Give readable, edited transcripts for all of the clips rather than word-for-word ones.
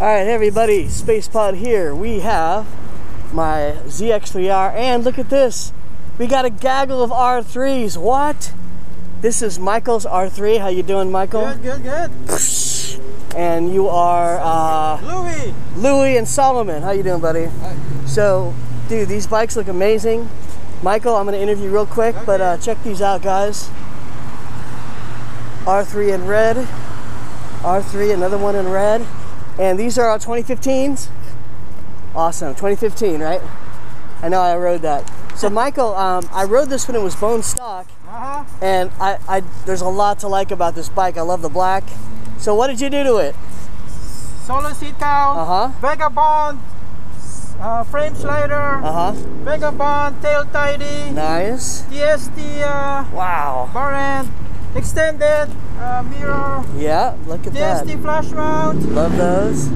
Alright everybody, Space Pod here. We have my ZX3R and look at this. We got a gaggle of R3s. What? This is Michael's R3. How you doing, Michael? Good, good, good. And you are Louis and Solomon. How you doing, buddy? Hi. So, dude, these bikes look amazing. Michael, I'm going to interview real quick, okay. But check these out, guys. R3 in red. R3, another one in red. And these are 2015s? Awesome, 2015, right? I know I rode that. So Michael, I rode this when it was bone stock, and there's a lot to like about this bike. I love the black. So what did you do to it? Solo seat count, Vagabond, frame slider, Vagabond, tail tidy, nice. TST, wow. bar end, extended mirror. Yeah, look at that. TST flash mount. Love those.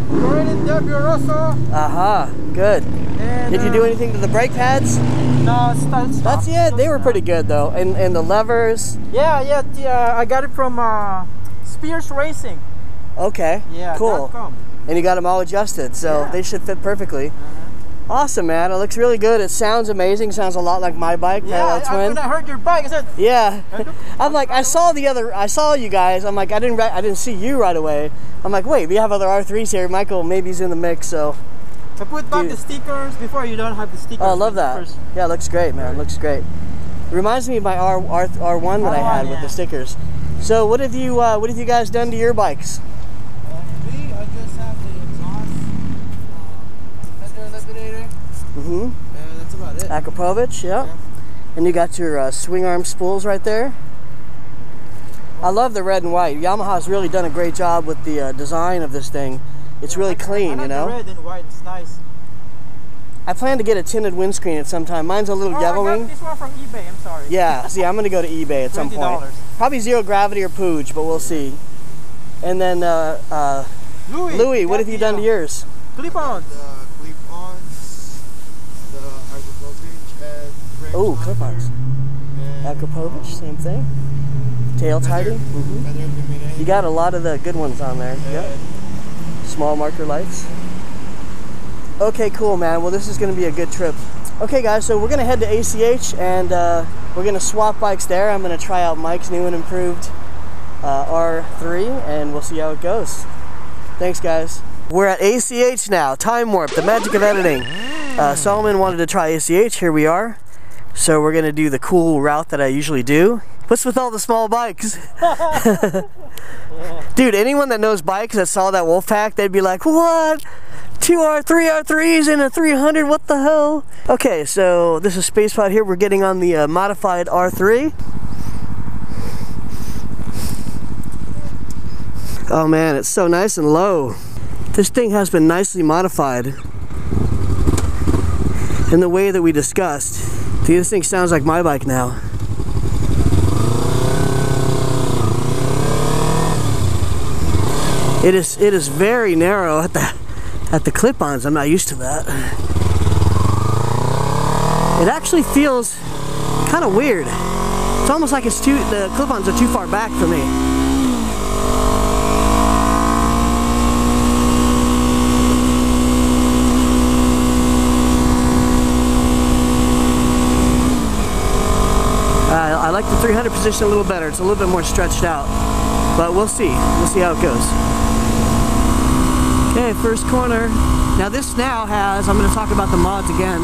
Good. And, did you do anything to the brake pads? No, stop. That's they were pretty good though. And the levers. Yeah. I got it from Spears Racing. Okay. Yeah. Cool. And you got them all adjusted, so they should fit perfectly. Awesome, man. It looks really good. It sounds amazing. Sounds a lot like my bike, Parallel Twin. When I heard your bike, I said, yeah. I'm like, I saw you guys. I'm like, I didn't see you right away. I'm like, wait, we have other R3s here. Michael maybe's in the mix, so. I put back the stickers before you don't have the stickers. Oh, I love that. Yeah, it looks great, man. It looks great. It reminds me of my R1 that I had with the stickers. So, what have you guys done to your bikes? I just have the exhaust, fender eliminator. And that's about it. Akrapovic, yeah. And you got your swing arm spools right there. I love the red and white. Yamaha's really done a great job with the design of this thing. It's really clean, you know. The red and white, it's nice. I plan to get a tinted windscreen at some time. Mine's a little yellowing. I got this one from eBay, I'm sorry. Yeah, see, I'm going to go to eBay at some point. Probably Zero Gravity or Pooge, but we'll see. And then, Louis, what have you done to yours? Clip-ons. Clip-ons, the Akrapovic, and oh, clip-ons. Akrapovic, same thing. Tail tidy. You got a lot of the good ones on there. Yep. Small marker lights. Okay, cool, man. Well, this is going to be a good trip. Okay, guys, so we're going to head to ACH, and we're going to swap bikes there. I'm going to try out Mike's new and improved R3, and we'll see how it goes. Thanks, guys. We're at ACH now. Time warp, the magic of editing. Solomon wanted to try ACH. Here we are. So we're going to do the cool route that I usually do. What's with all the small bikes? Dude, anyone that knows bikes that saw that Wolfpack, they'd be like, what? 2 R3s and a 300, what the hell? Okay, so this is SpacePod here. We're getting on the modified R3. Oh man, it's so nice and low. This thing has been nicely modified in the way that we discussed. Dude, this thing sounds like my bike now. It is very narrow at the clip-ons. I'm not used to that. It actually feels kind of weird. It's almost like the clip-ons are too far back for me. I like the 300 position a little better. It's a little bit more stretched out, but we'll see. We'll see how it goes. Okay, first corner. Now this now has, I'm going to talk about the mods again.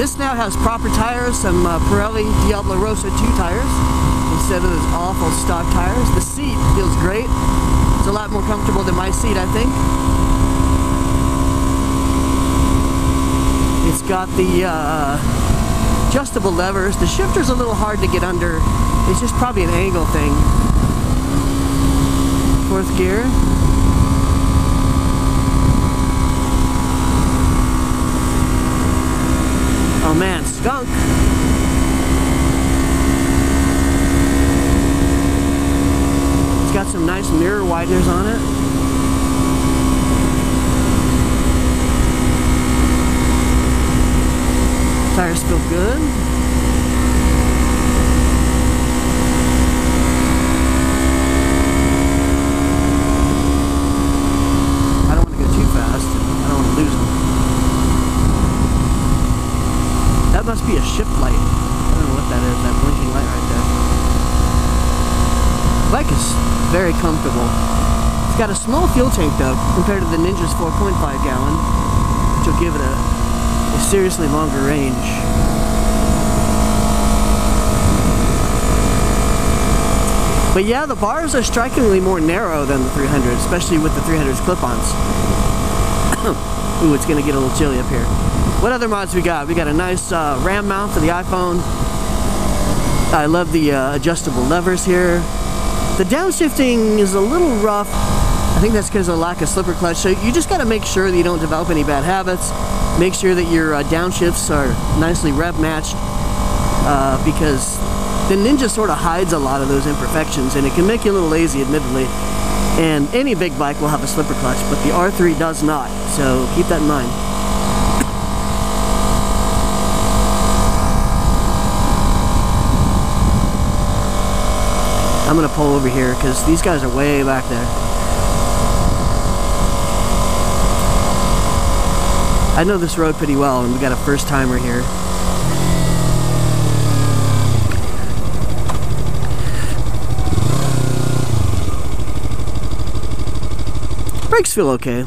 This now has proper tires, some Pirelli Diablo Rossa 2 tires instead of those awful stock tires. The seat feels great. It's a lot more comfortable than my seat, I think. It's got the adjustable levers. The shifter's a little hard to get under. It's just probably an angle thing. Fourth gear. Oh man, skunk. It's got some nice mirror wideners on it. Tires feel good. I don't want to go too very comfortable. It's got a small fuel tank though, compared to the Ninja's 4.5 gallon, which will give it a seriously longer range. But yeah, the bars are strikingly more narrow than the 300, especially with the 300's clip-ons. Ooh, it's gonna get a little chilly up here. What other mods we got? We got a nice RAM mount for the iPhone. I love the adjustable levers here. The downshifting is a little rough. I think that's because of the lack of slipper clutch. So you just gotta make sure that you don't develop any bad habits. Make sure that your downshifts are nicely rev matched, because the Ninja sort of hides a lot of those imperfections, and it can make you a little lazy, admittedly. And any big bike will have a slipper clutch, but the R3 does not, so keep that in mind. I'm gonna pull over here because these guys are way back there. I know this road pretty well, and we got a first timer here. Brakes feel okay.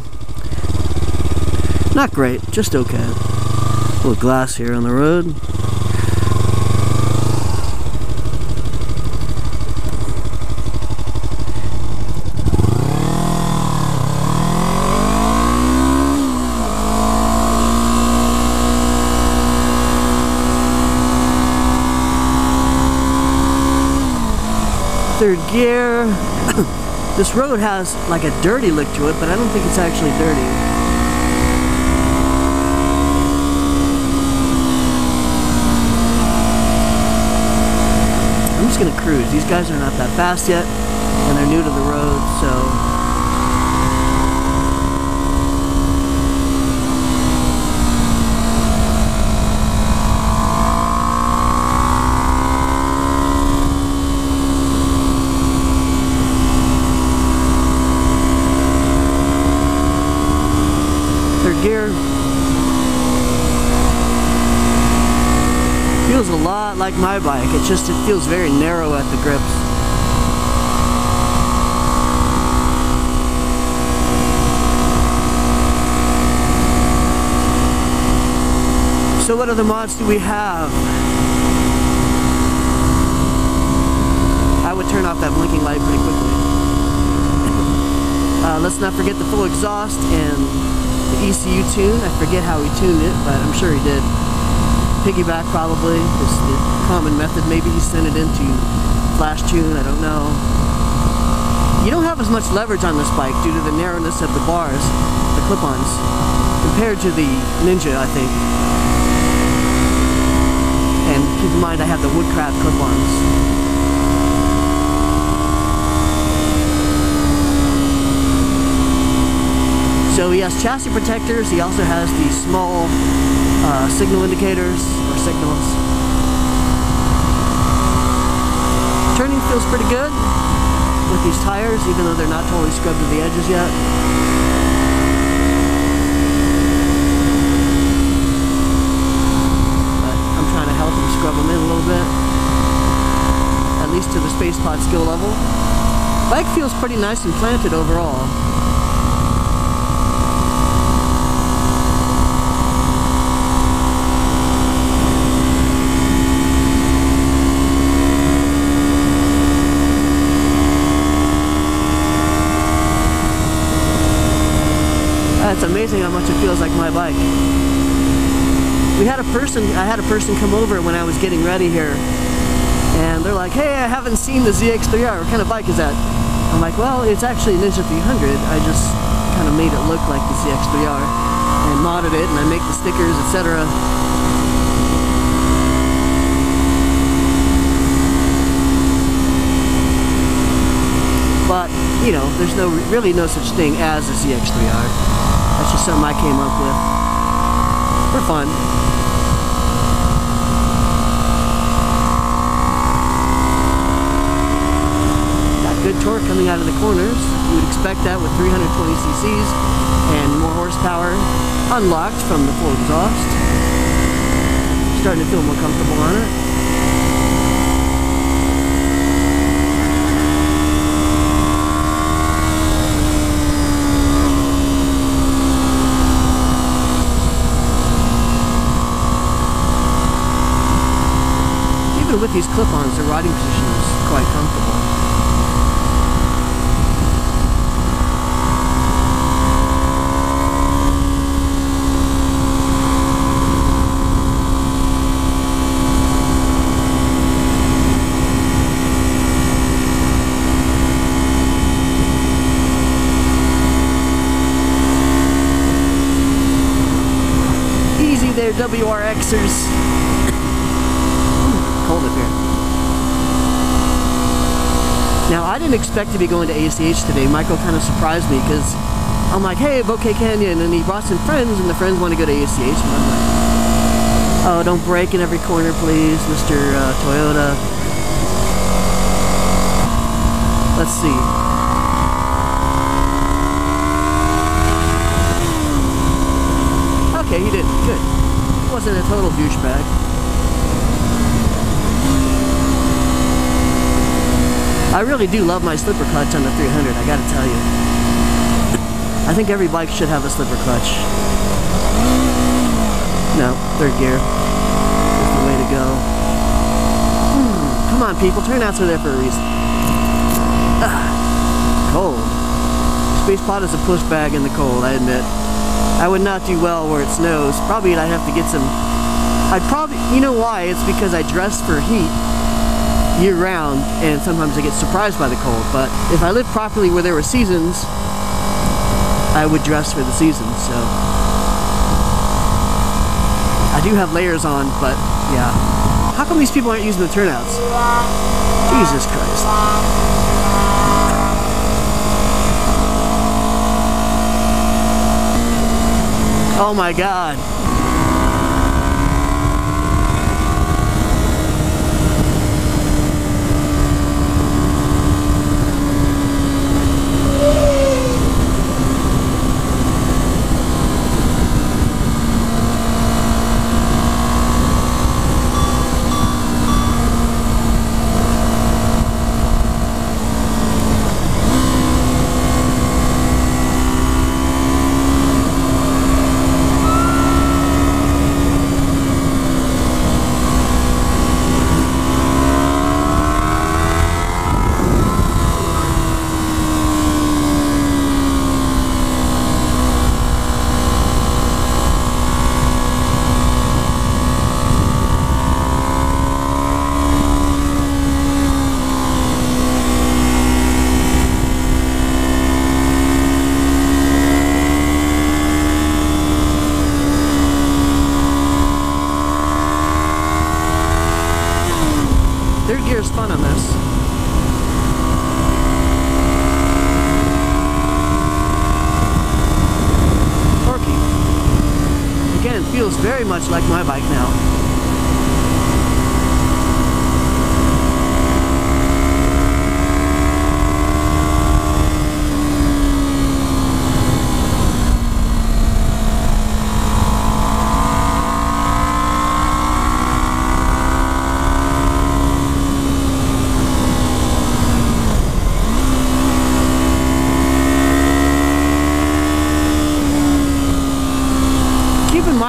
Not great, just okay. A little glass here on the road. Third gear. This road has like a dirty look to it, but I don't think it's actually dirty. I'm just gonna cruise. These guys are not that fast yet, and they're new to the road, so. Gear. Feels a lot like my bike. It feels very narrow at the grips. So what other mods do we have? I would turn off that blinking light pretty quickly. Let's not forget the full exhaust and the ECU tune. I forget how he tuned it, but I'm sure he did. Piggyback probably is the common method. Maybe he sent it into flash tune, I don't know. You don't have as much leverage on this bike due to the narrowness of the bars, the clip-ons, compared to the Ninja, I think. And keep in mind I have the Woodcraft clip-ons. So he has chassis protectors. He also has these small signal indicators, or signals. Turning feels pretty good with these tires, even though they're not totally scrubbed to the edges yet. But I'm trying to help him scrub them in a little bit, at least to the space pod skill level. Bike feels pretty nice and planted overall. It's amazing how much it feels like my bike. I had a person come over when I was getting ready here, and they're like, hey, I haven't seen the ZX3R, what kind of bike is that? I'm like, well, it's actually a Ninja 300, I just kind of made it look like the ZX3R, and modded it, and I make the stickers, etc. But, you know, there's really no such thing as a ZX3R. That's just something I came up with for fun. Got good torque coming out of the corners. You would expect that with 320 cc's and more horsepower unlocked from the full exhaust. Starting to feel more comfortable on it. with these clip-ons, the riding position is quite comfortable. Easy there, WRXers. Cold up here. Now, I didn't expect to be going to ACH today. Michael kind of surprised me because I'm like, hey, Bouquet Canyon, and he brought some friends, and the friends want to go to ACH. And I'm like, oh, don't brake in every corner, please, Mr. Toyota. Let's see. Okay, he did. Good. He wasn't a total douchebag. I really do love my slipper clutch on the 300, I gotta tell you. I think every bike should have a slipper clutch. No, third gear. That's the way to go. Come on, people, turnouts are there for a reason. Cold. Space Pod is a push bag in the cold, I admit. I would not do well where it snows. Probably I'd have to get some... you know why? It's because I dress for heat year-round, and sometimes I get surprised by the cold. But if I lived properly where there were seasons, I would dress for the seasons, so... I do have layers on, but yeah. How come these people aren't using the turnouts? Jesus Christ. Oh my God. Third gear is fun on this. Torquey. Again, feels very much like my bike now.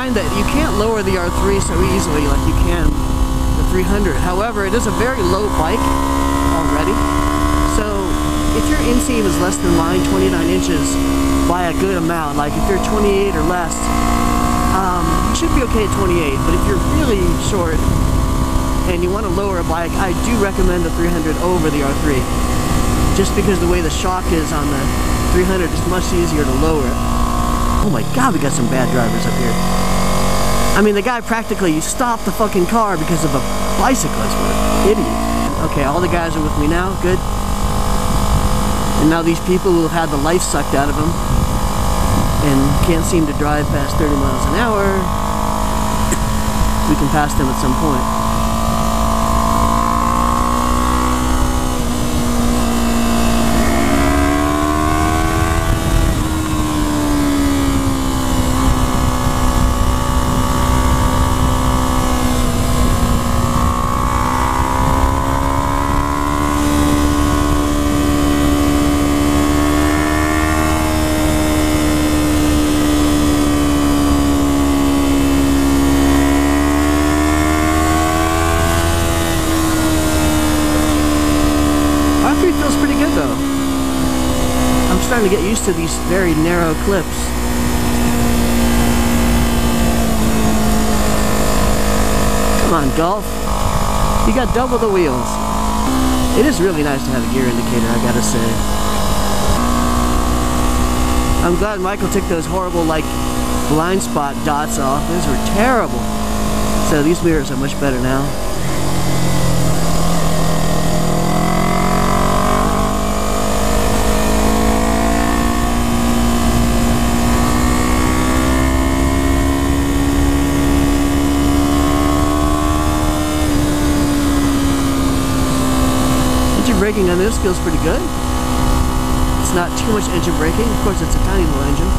That you can't lower the R3 so easily like you can the 300. However, it is a very low bike already. So if your inseam is less than mine, 29 inches, by a good amount, like if you're 28 or less, you should be okay at 28. But if you're really short and you want to lower a bike, I do recommend the 300 over the R3. Just because the way the shock is on the 300, it's much easier to lower it. Oh my God, we got some bad drivers up here. I mean, the guy practically stopped the fucking car because of a bicyclist. What an idiot. Okay, all the guys are with me now. Good. And now these people who have had the life sucked out of them and can't seem to drive past 30 miles an hour, we can pass them at some point. trying to get used to these very narrow clips. Come on, Golf. You got double the wheels. It is really nice to have a gear indicator, I gotta say. I'm glad Michael took those horrible, like, blind spot dots off. Those were terrible. So these mirrors are much better now. Engine braking on this feels pretty good. It's not too much engine braking. Of course, it's a tiny little engine.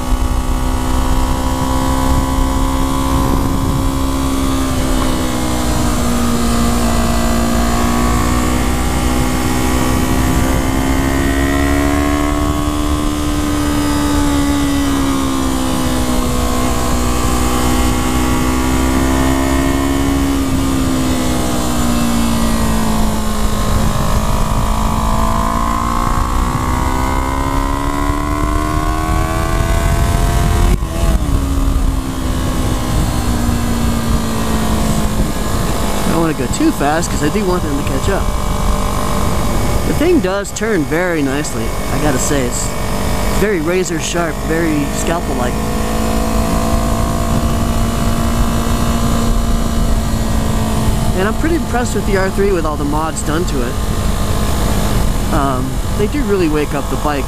Go too fast because I do want them to catch up. The thing does turn very nicely, I gotta say. It's very razor sharp, very scalpel-like. And I'm pretty impressed with the R3 with all the mods done to it. They do really wake up the bike.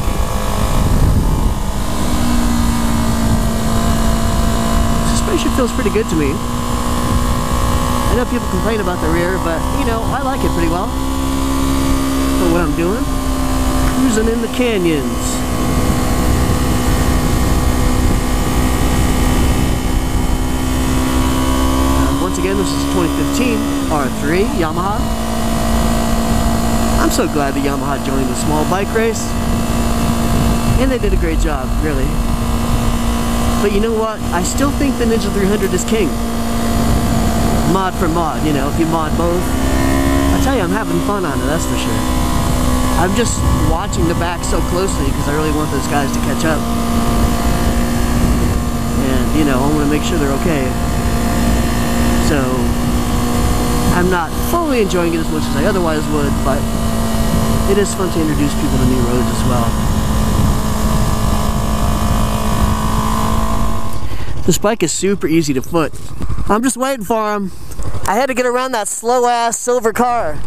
Suspension feels pretty good to me. I know people complain about the rear, but, you know, I like it pretty well for what I'm doing. Cruising in the canyons. Once again, this is 2015 R3 Yamaha. I'm so glad that Yamaha joined the small bike race. And they did a great job, really. But you know what? I still think the Ninja 300 is king. Mod for mod, you know, if you mod both. I tell you, I'm having fun on it, that's for sure. I'm just watching the back so closely because I really want those guys to catch up. And, you know, I want to make sure they're okay. So, I'm not fully enjoying it as much as I otherwise would, but it is fun to introduce people to new roads as well. This bike is super easy to foot. I'm just waiting for him. I had to get around that slow-ass silver car.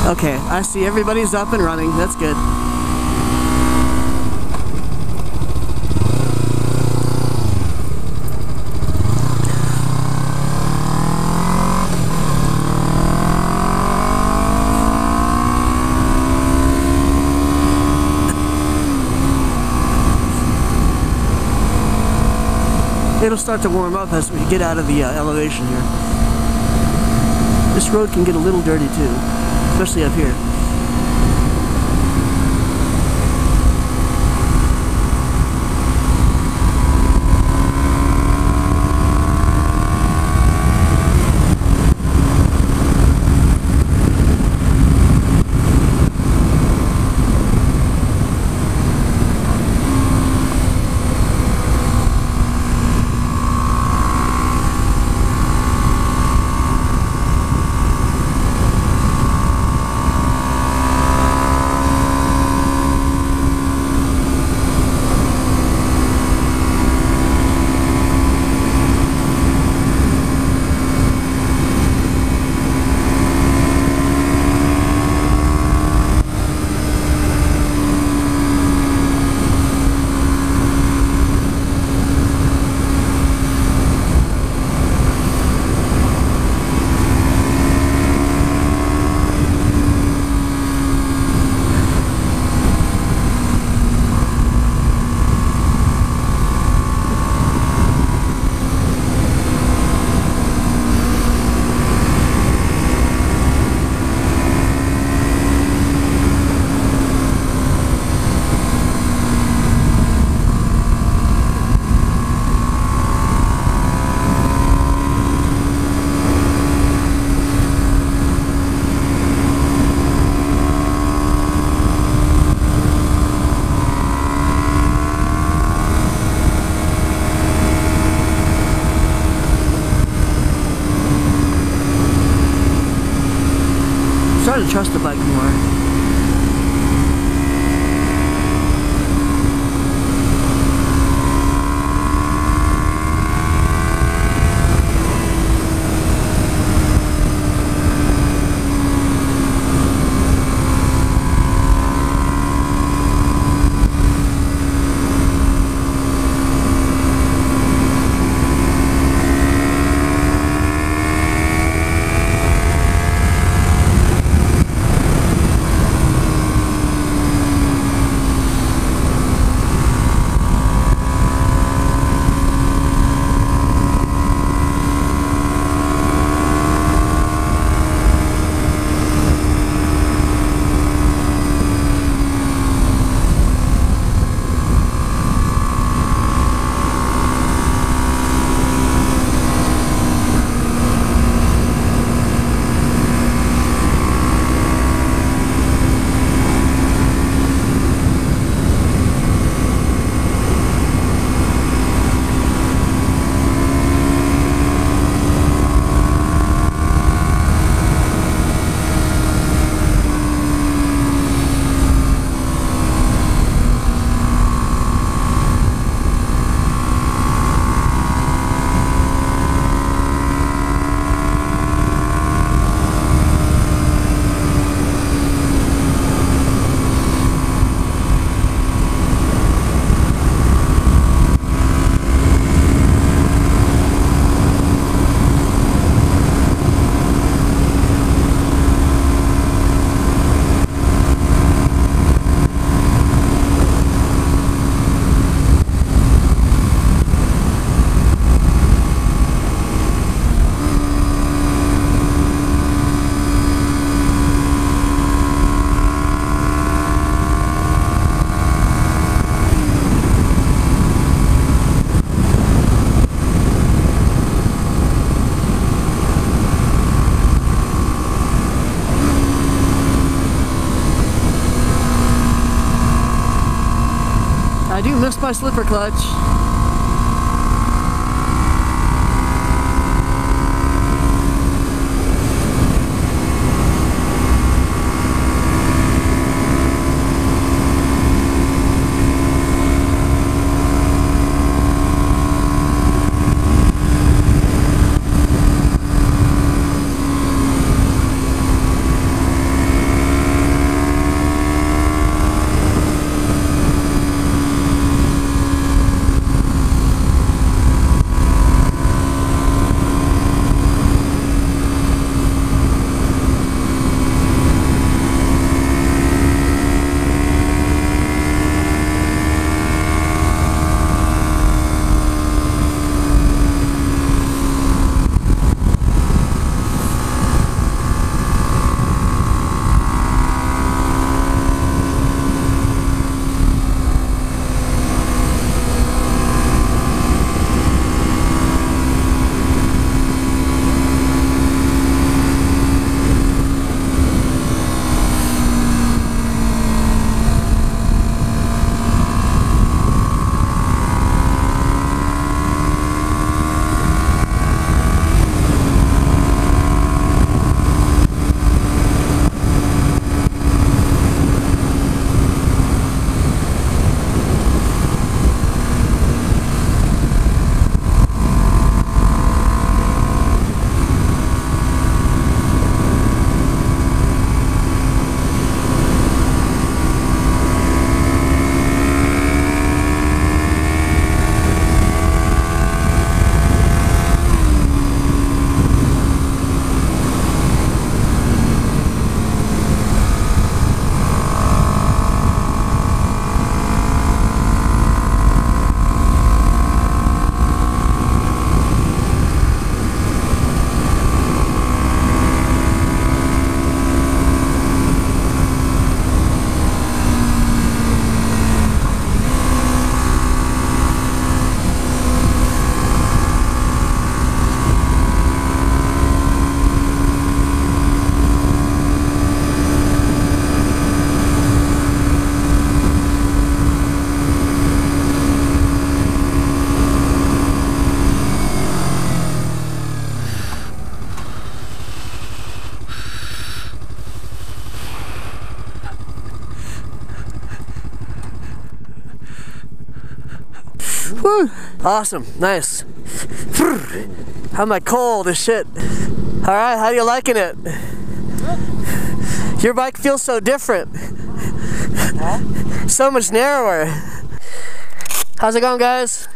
Okay, I see everybody's up and running. That's good. It'll start to warm up as we get out of the elevation here. This road can get a little dirty too, especially up here. starting to trust the bike more. I do miss my slipper clutch. Woo. Awesome, nice. How am I cold as shit? All right, how you liking it? Your bike feels so different. So much narrower. How's it going, guys?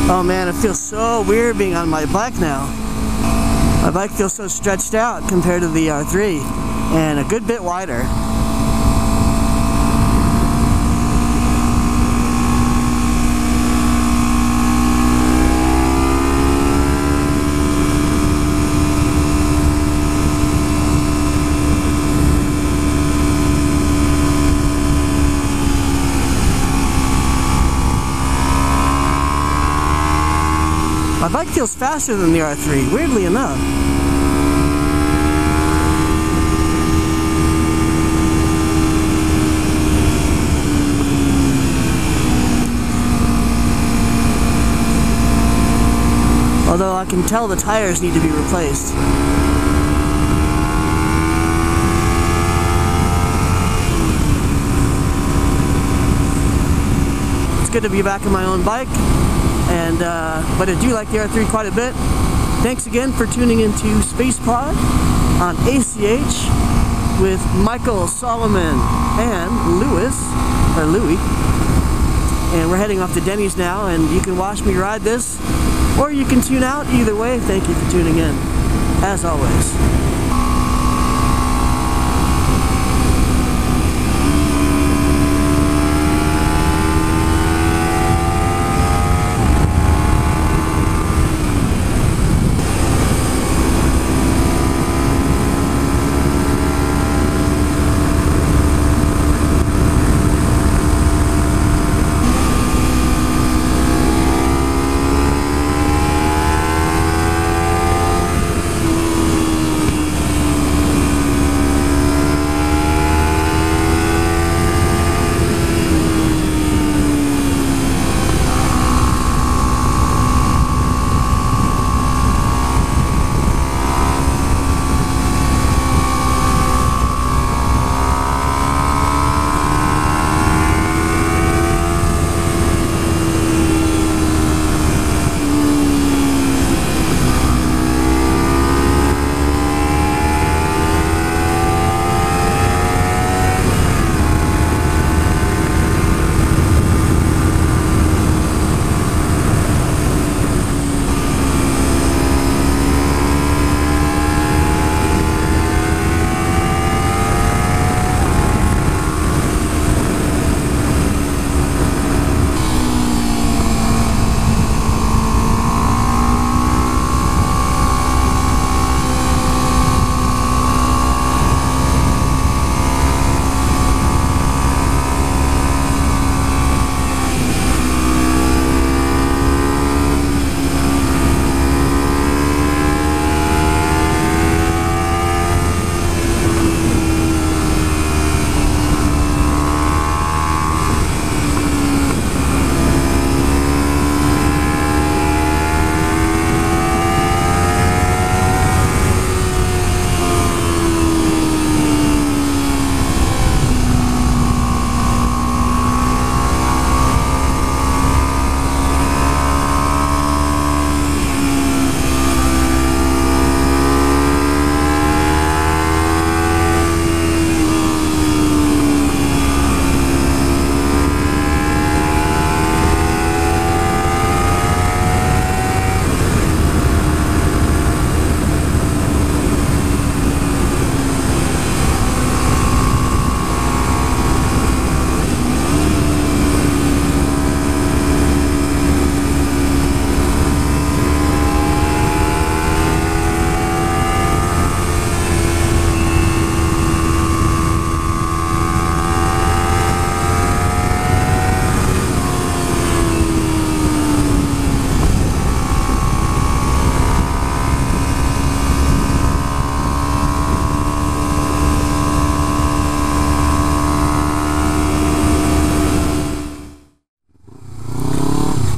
Oh man, it feels so weird being on my bike now. My bike feels so stretched out compared to the R3 and a good bit wider. My bike feels faster than the R3, weirdly enough. Although I can tell the tires need to be replaced. It's good to be back on my own bike. And but I do like the R3 quite a bit. Thanks again for tuning into Space Pod on ACH with Michael, Solomon, and Louis. And we're heading off to Denny's now, and you can watch me ride this, or you can tune out. Either way, thank you for tuning in, as always.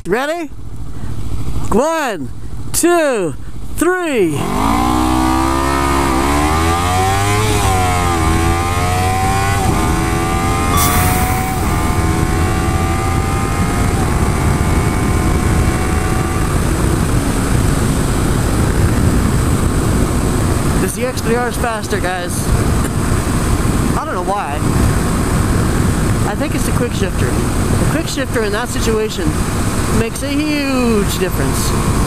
Ready? 1, 2, 3. This EX3R is faster, guys. I don't know why. I think it's the quick shifter. The quick shifter in that situation makes a huge difference.